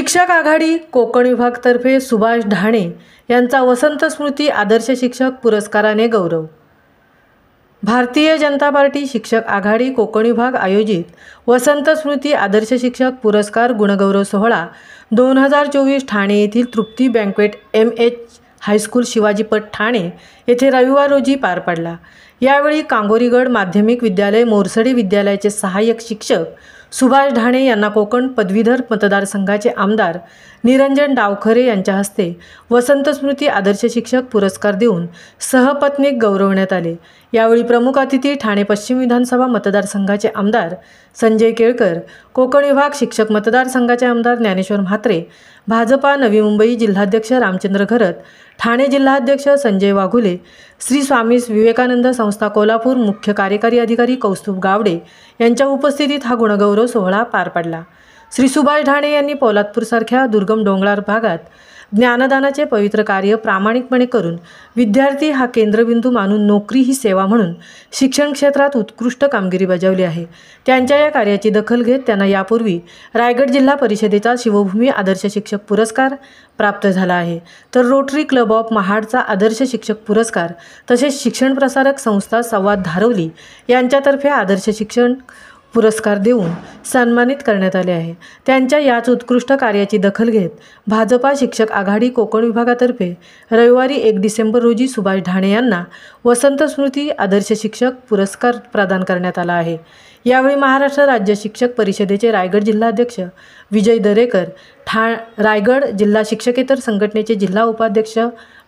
शिक्षक आघाडी कोकण विभागातर्फे सुभाष ढाणे यांचा वसंत स्मृती आदर्श शिक्षक पुरस्काराने गौरव। भारतीय जनता पार्टी शिक्षक आघाडी कोकण विभाग आयोजित वसंत स्मृती आदर्श शिक्षक पुरस्कार गुणगौरव सोहळा 2024 ठाणे येथील तृप्ती बँक्वेट MH हायस्कूल शिवाजी पट ठाणे येथे रविवार रोजी पार पडला। यावेळी कांगोरीगड माध्यमिक विद्यालय मोरसडे विद्यालयाचे सहाय्यक शिक्षक सुभाष ढाणे यांना कोकण पदवीधर मतदारसंघाचे आमदार निरंजन डावखरे यांच्या हस्ते वसंत स्मृती आदर्श शिक्षक पुरस्कार देऊन सहपत्नीक गौरवण्यात आले। यावेळी प्रमुख अतिथी ठाणे पश्चिम विधानसभा मतदारसंघाचे आमदार संजय केळकर, कोकण विभाग शिक्षक मतदारसंघाचे आमदार ज्ञानेश्वर म्हात्रे, भाजपा नवी मुंबई जिल्हाध्यक्ष रामचंद्र घरत, ठाणे जिल्हाध्यक्ष संजय वाघुले, श्री स्वामी विवेकानंद संस्था कोल्हापूर मुख्य कार्यकारी अधिकारी कौस्तुभ गावडे यांच्या उपस्थितीत हा गुणगौरव सोहळा पार पडला। श्री सुभाष ढाणे यांनी पोलादपूरसारख्या दुर्गम डोंगराळ भागात ज्ञानदानाचे पवित्र कार्य प्रामाणिकपणे करून विद्यार्थी हा केंद्रबिंदू मानून नोकरी ही सेवा म्हणून शिक्षण क्षेत्रात उत्कृष्ट कामगिरी बजावली आहे। त्यांच्या या कार्याची दखल घेत त्यांना यापूर्वी रायगड जिल्हा परिषदेचा शिवभूमी आदर्श शिक्षक पुरस्कार प्राप्त झाला आहे, तर रोटरी क्लब ऑफ महाडचा आदर्श शिक्षक पुरस्कार तसेच शिक्षण प्रसारक संस्था संवाद धारवली यांच्यातर्फे आदर्श शिक्षण पुरस्कार देऊन सन्मानित करण्यात आले आहे। त्यांच्या याच उत्कृष्ट कार्याची दखल घेत भाजपा शिक्षक आघाडी कोकण विभागातर्फे रविवारी 1 डिसेंबर रोजी सुभाष ढाणे यांना वसंत स्मृती आदर्श शिक्षक पुरस्कार प्रदान करण्यात आला आहे। यावेळी महाराष्ट्र राज्य शिक्षक परिषदेचे रायगड जिल्हाध्यक्ष विजय दरेकर, रायगड जिल्हा शिक्षकेतर संघटनेचे जिल्हा उपाध्यक्ष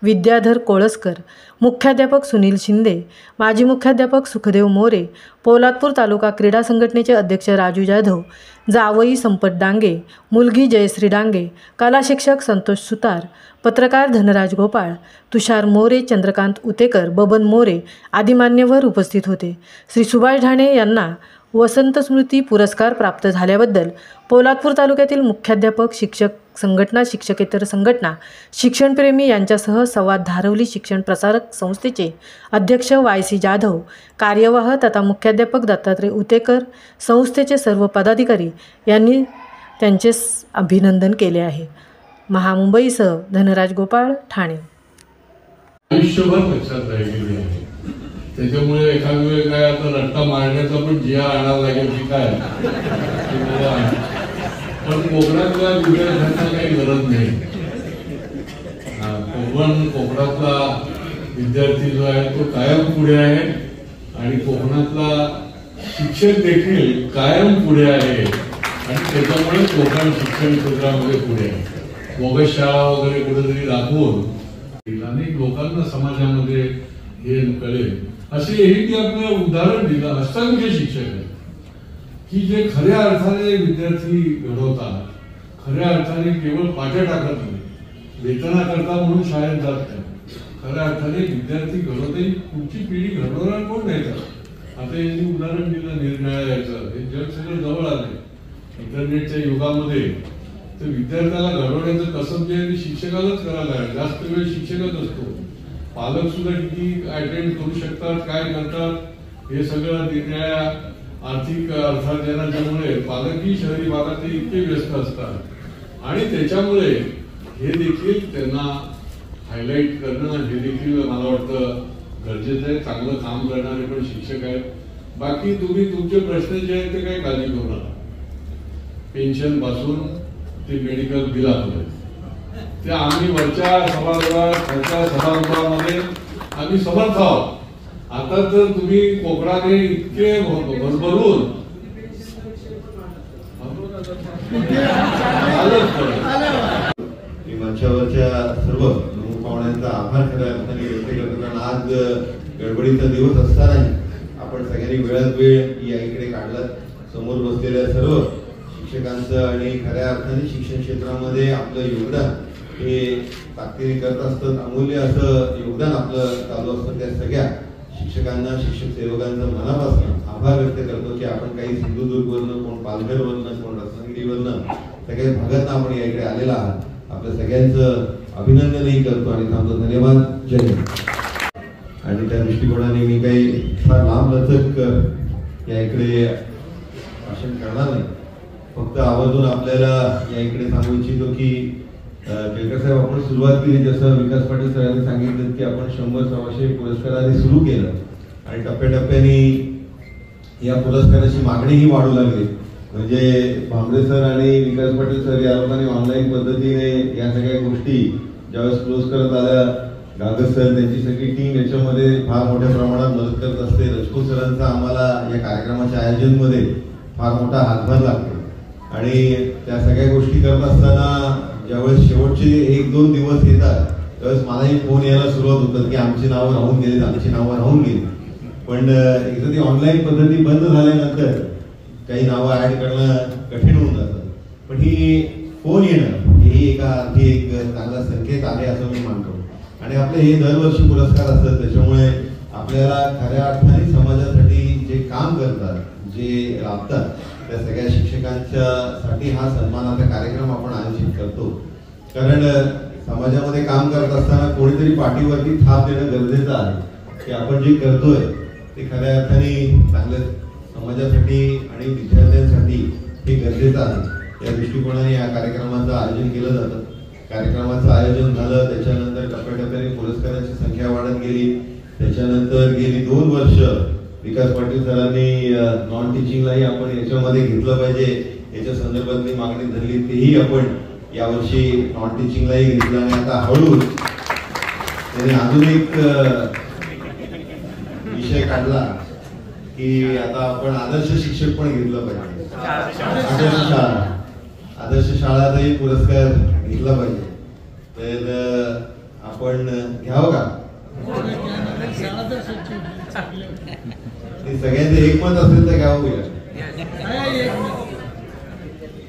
विद्याधर कोळसकर, मुख्याध्यापक सुनील शिंदे, माजी मुख्याध्यापक सुखदेव मोरे, पोलादपूर तालुका क्रीडा संघटनेचे अध्यक्ष राजू जाधव, जावई संपत डांगे, मुलगी जयश्री डांगे, कला शिक्षक संतोष सुतार, पत्रकार धनराज गोपाळ, तुषार मोरे, चंद्रकांत उतेकर, बबन मोरे आदी मान्यवर उपस्थित होते। श्री सुभाष ढाणे यांना वसंत स्मृती पुरस्कार प्राप्त झाल्याबद्दल पोलादपूर तालुक्यातील मुख्याध्यापक, शिक्षक संघटना, शिक्षकेतर संघटना, शिक्षणप्रेमी यांच्यासह संवाद धारवली शिक्षण प्रसारक संस्थेचे अध्यक्ष YC जाधव, कार्यवाह तथा मुख्याध्यापक दत्तात्रय उतेकर, संस्थेचे सर्व पदाधिकारी यांनी त्यांचे अभिनंदन केले आहे। महामुंबईसह धनराज गोपाळ, ठाणे। आयुष्यभर लक्षात राहिलेली आहे, त्याच्यामुळे एखाद्या वेळी काय आता रट्टा मारण्याचा पण जिया आणावा लागेल की काय, पण कोकणातल्या विद्यार्थ्यांना काही गरज नाही। कोकणातला विद्यार्थी जो आहे तो कायम पुढे आहे आणि कोकणातला शिक्षक देखील कायम पुढे आहे आणि त्याच्यामुळे कोकण शिक्षण क्षेत्रामध्ये पुढे आहे। बोगस शाळा वगैरे कुठेतरी दाखवून अनेक लोकांना समाजामध्ये हे कळेल असे हे आपलं उदाहरण दिलं। असंख्य शिक्षक आहेत की जे खऱ्या अर्थाने विद्यार्थी घडवतात, खऱ्या अर्थाने केवळ पाट्या टाकत नाही, वेतनाकरता म्हणून शाळेत जात नाही, खऱ्या अर्थाने विद्यार्थी घडवते। पुढची पिढी घडवणार कोण नाही तर आता यांनी उदाहरण दिलं निर्णयाचं, हे जग सगळं जवळ आलंय इंटरनेटच्या युगामध्ये, तर विद्यार्थ्याला घडवण्याचं कसं जे शिक्षकालाच करायला आहे। जास्त वेळ शिक्षकच असतो, पालक सुद्धा किती अटेंड करू शकतात, काय करतात हे सगळं निर्णया आर्थिक अर्थार्जनाच्यामुळे पालकही शहरी भागात इतके व्यस्त असतात आणि त्याच्यामुळे हे देखील त्यांना हायलाइट करणं हे देखील मला वाटतं गरजेचं आहे। चांगलं काम करणारे पण शिक्षक आहेत। बाकी तुम्ही तुमचे प्रश्न जे आहेत ते काही काळजी करू नका, पेन्शन पासून ते मेडिकल बिलापर्यंत ते आम्ही वरच्या सभागृहामध्ये आम्ही समर्थ आहोत। आता तर तुम्ही कोकणाने इतके भरभरून मंचावरच्या सर्व पाहुण्यांचा आभार खऱ्या अर्थाने व्यक्त करतो, कारण आज गडबडीचा दिवस असतानाही आपण सगळ्यांनी वेळात वेळ या इकडे काढला। समोर बसलेल्या सर्व शिक्षकांचं आणि खऱ्या अर्थाने शिक्षण क्षेत्रामध्ये आपलं योगदान हे ताकदीने करत असतात, अमूल्य असं योगदान आपलं चालू असतं। त्या सगळ्या शिक्षकांना, शिक्षक सेवकांचा मनापासून आभार व्यक्त करतो की आपण काही सिंधुदुर्गवरनं, कोण पालघरवरनं, कोण रत्नागिरीवरनं सगळ्या भागातनं आपण या इकडे आलेला आहात। आपल्या सगळ्यांचं अभिनंदनही करतो आणि थांबतो। धन्यवाद, जय हिंद। आणि त्या दृष्टिकोनाने मी काही फार लांब लचक या इकडे भाषण करणार नाही, फक्त आवर्जून आपल्याला या इकडे सांगू इच्छितो की केळकर साहेब, आपण सुरुवात केली जसं विकास पाटील सरांनी सांगितलं की आपण 100-125 पुरस्कारांनी सुरू केलं आणि टप्प्याटप्प्याने या पुरस्काराची मागणीही वाढू लागली. म्हणजे भांबरे सर आणि विकास पाटील सर या लोकांनी ऑनलाईन पद्धतीने या सगळ्या गोष्टी ज्यावेळेस क्लोज करत आल्या, गागस सर त्यांची सगळी टीम याच्यामध्ये फार मोठ्या प्रमाणात मदत करत असते. राजपूत सरांचा आम्हाला या कार्यक्रमाच्या आयोजनमध्ये फार मोठा हातभार लागतो आणि त्या सगळ्या गोष्टी करत असताना ज्यावेळेस शेवटचे 1-2 दिवस येतात त्यावेळेस मलाही फोन यायला सुरुवात होतात की आमची नावं राहून गेलीत, आमची नावं राहून गेली. पण एकदा ती ऑनलाईन पद्धती बंद झाल्यानंतर काही नावं ऍड करणं कठीण होऊन जातं. पण ही फोन येणं ही एका अर्थी एक चांगला संकेत आहे असं मी मानतो. आणि आपले हे दरवर्षी पुरस्कार असतात, त्याच्यामुळे आपल्याला खऱ्या अर्थाने समाजासाठी जे काम करतात, जे राबतात, त्या सगळ्या शिक्षकांच्या साठी हा सन्मानाचा कार्यक्रम आपण आयोजित करतो. कारण समाजामध्ये काम करत असताना कोणीतरी पाठीवरती थाप देणं गरजेचं आहे की आपण जे करतोय ते खऱ्या अर्थाने चांगलं समाजासाठी आणि विद्यार्थ्यांसाठी हे गरजेचं आहे. या दृष्टिकोनाने या कार्यक्रमाचं आयोजन केलं जातं. कार्यक्रमाचं आयोजन झालं, त्याच्यानंतर टप्प्याटप्प्याने पुरस्कारांची संख्या वाढत गेली. त्याच्यानंतर गेली 2 वर्ष विकास पाटील सरांनी नॉन टीचिंगलाही आपण याच्यामध्ये घेतलं पाहिजे याच्या संदर्भातली मागणी धरली, तेही आपण यावर्षी नॉन टीचिंगलाही घेतलं आणि आता हळूच त्याने अजून एक विषय काढला की आता आपण आदर्श शिक्षक पण घेतलं पाहिजे. आदर्श शाळातही पुरस्कार घेतला पाहिजे. तर आपण घ्यावं का? सगळ्यांचं एकमत असेल तर घ्यावं.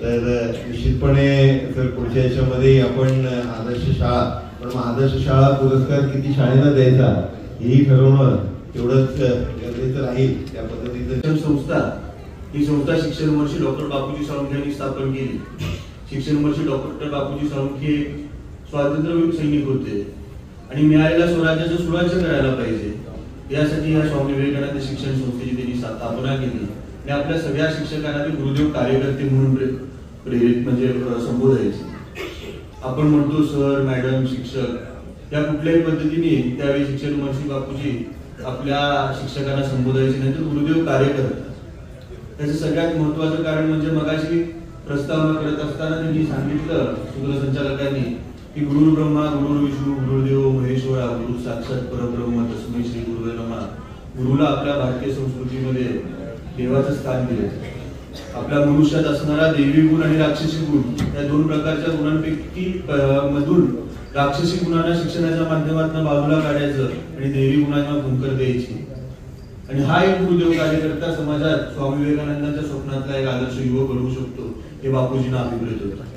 तर निश्चितपणे सर पुढच्या याच्यामध्ये आपण आदर्श शाळा, पण आदर्श शाळा पुरस्कार किती शाळेला द्यायचा हेही ठरवणं तेवढंच गरजेचं राहील. त्या पद्धतीचं संस्था ही संस्था शिक्षण महर्षी डॉक्टर बापूजी साळुंखे यांनी स्थापन केली. शिक्षण महर्षी डॉक्टर बापूजी साळुंखे स्वातंत्र्यवीर सैनिक होते आणि मिळालेल्या स्वराज्याचं सुराज्य करायला पाहिजे यासाठी या स्वामी विवेकानंद शिक्षण संस्थेची त्यांनी स्थापना केली आणि आपल्या सगळ्या शिक्षकांना ते गुरुदेव कार्यकर्ते म्हणून प्रेरित म्हणजे संबोधायचे. आपण म्हणतो सर, मॅडम, शिक्षक या कुठल्याही पद्धतीने त्यावेळी शिक्षण महर्षी बापूजी आपल्या शिक्षकांना संबोधायचे, नंतर गुरुदेव कार्यकर्ते. त्याचं सगळ्यात महत्वाचं कारण म्हणजे मगाशी प्रस्तावना करत असताना त्यांनी सांगितलं सूत्रसंचालकांनी की गुरु ब्रह्मा गुरु विष्णू गुरुदेव महेश्वरा गुरु साक्षात परब्रह्म तस्मै श्री गुरुवे नमः. गुरुला आपल्या भारतीय संस्कृतीमध्ये देवाचं स्थान दिले. आपल्या मनुष्यात असणारा देवी गुण आणि राक्षसी गुण या 2 प्रकारच्या गुणांपैकी मधून राक्षसी गुणांना शिक्षणाच्या माध्यमातून बाजूला काढायचं आणि देवी गुणांना भूंकर द्यायची. आणि हा एक गुरुदेव कार्यकर्ता समाजात स्वामी विवेकानंदांच्या स्वप्नातला एक आदर्श युवक बनवू शकतो हे बापूजींना अभिप्रेत होतं.